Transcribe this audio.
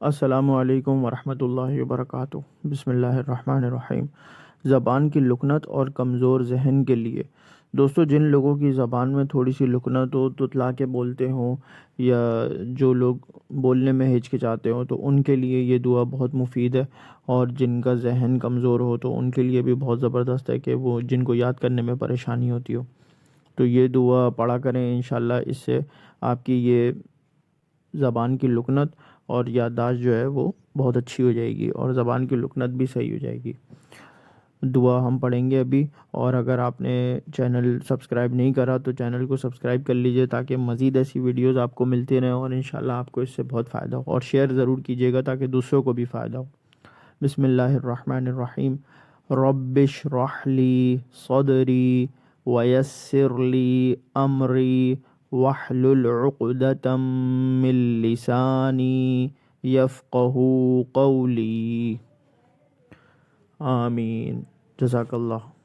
السلام علیکم ورحمۃ اللہ وبرکاتہ۔ بسم اللہ الرحمن الرحیم۔ زبان کی لکنت اور کمزور ذہن کے لیے دوستو، جن لوگوں کی زبان میں تھوڑی سی لکنت ہو، تتلا کے بولتے ہوں، یا جو لوگ بولنے میں ہچکچاتے ہوں، تو ان کے لیے یہ دعا بہت مفید ہے۔ اور جن کا ذہن کمزور ہو تو ان کے لیے بھی بہت زبردست ہے، کہ وہ جن کو یاد کرنے میں پریشانی ہوتی ہو تو یہ دعا پڑھا کریں۔ انشاءاللہ اس سے آپ کی یہ زبان کی لکنت اور یادداشت جو ہے وہ بہت اچھی ہو جائے گی، اور زبان کی لکنت بھی صحیح ہو جائے گی۔ دعا ہم پڑھیں گے ابھی، اور اگر آپ نے چینل سبسکرائب نہیں کرا تو چینل کو سبسکرائب کر لیجئے، تاکہ مزید ایسی ویڈیوز آپ کو ملتی رہیں، اور انشاءاللہ آپ کو اس سے بہت فائدہ ہو، اور شیئر ضرور کیجیے گا تاکہ دوسروں کو بھی فائدہ ہو۔ بسم اللہ الرحمن الرحیم۔ رب اشرح لی صدری ویسر لی امری واحلل عقدۃ من لسانی یفقہوا قولی۔ آمین۔ جزاک اللہ۔